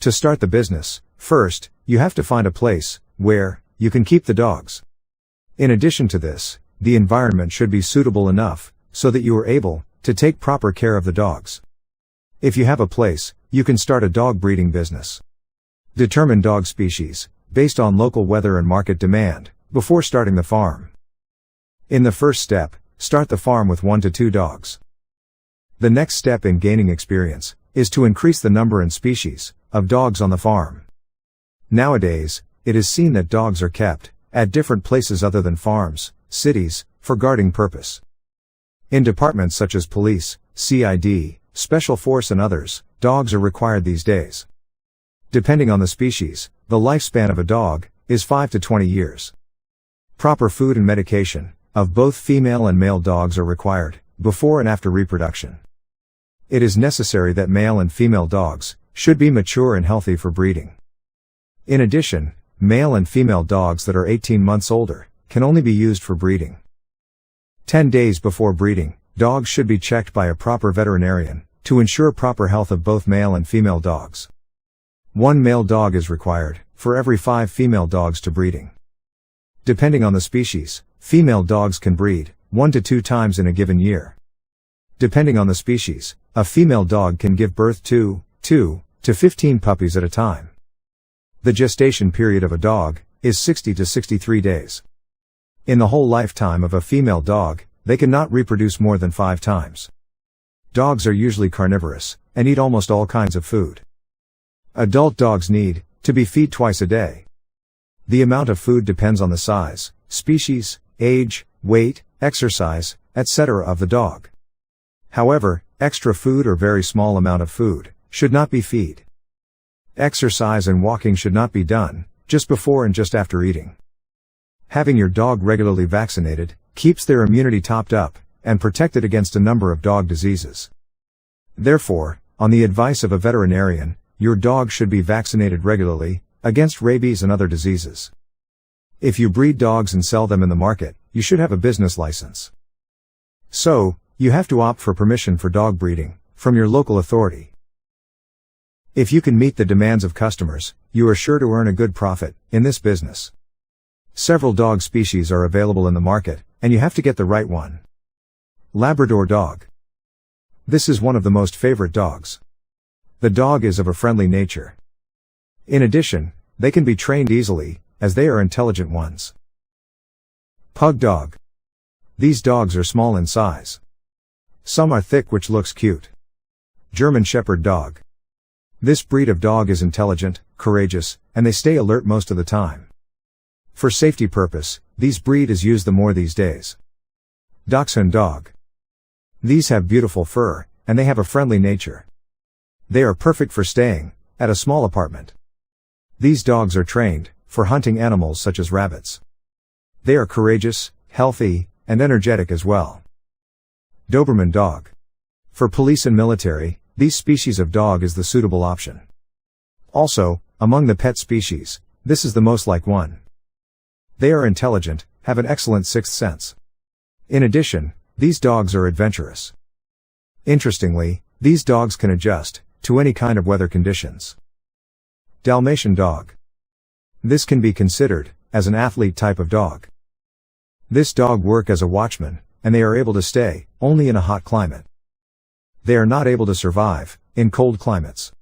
To start the business, first, you have to find a place where you can keep the dogs. In addition to this, the environment should be suitable enough so that you are able to take proper care of the dogs. If you have a place, you can start a dog breeding business. Determine dog species based on local weather and market demand before starting the farm. In the first step, start the farm with 1 to 2 dogs. The next step in gaining experience is to increase the number and species of dogs on the farm. Nowadays, it is seen that dogs are kept at different places other than farms, cities, for guarding purpose. In departments such as police, CID, special force and others, dogs are required these days. Depending on the species, the lifespan of a dog is 5 to 20 years. Proper food and medication of both female and male dogs are required before and after reproduction. It is necessary that male and female dogs should be mature and healthy for breeding. In addition, male and female dogs that are 18 months older can only be used for breeding. 10 days before breeding, dogs should be checked by a proper veterinarian to ensure proper health of both male and female dogs. 1 male dog is required for every 5 female dogs to breeding. Depending on the species, female dogs can breed 1 to 2 times in a given year. Depending on the species, a female dog can give birth to 2 to 15 puppies at a time. The gestation period of a dog is 60 to 63 days. In the whole lifetime of a female dog, they cannot reproduce more than 5 times. Dogs are usually carnivorous and eat almost all kinds of food. Adult dogs need to be fed twice a day. The amount of food depends on the size, species, age, weight, exercise, etc. of the dog. However, extra food or very small amount of food should not be fed. Exercise and walking should not be done just before and just after eating. Having your dog regularly vaccinated keeps their immunity topped up and protected against a number of dog diseases. Therefore, on the advice of a veterinarian, your dog should be vaccinated regularly against rabies and other diseases. If you breed dogs and sell them in the market, you should have a business license. So, you have to opt for permission for dog breeding from your local authority. If you can meet the demands of customers, you are sure to earn a good profit in this business. Several dog species are available in the market, and you have to get the right one. Labrador Dog. This is one of the most favorite dogs. The dog is of a friendly nature. In addition, they can be trained easily, as they are intelligent ones. Pug Dog. These dogs are small in size. Some are thick, which looks cute. German Shepherd Dog. This breed of dog is intelligent, courageous, and they stay alert most of the time. For safety purpose, these breed is used the more these days. Dachshund Dog. These have beautiful fur, and they have a friendly nature. They are perfect for staying at a small apartment. These dogs are trained for hunting animals such as rabbits. They are courageous, healthy, and energetic as well. Doberman Dog. For police and military, this species of dog is the suitable option. Also, among the pet species, this is the most like one. They are intelligent, have an excellent sixth sense. In addition, these dogs are adventurous. Interestingly, these dogs can adjust to any kind of weather conditions. Dalmatian Dog. This can be considered as an athlete type of dog. This dog work as a watchman, and they are able to stay only in a hot climate. They are not able to survive in cold climates.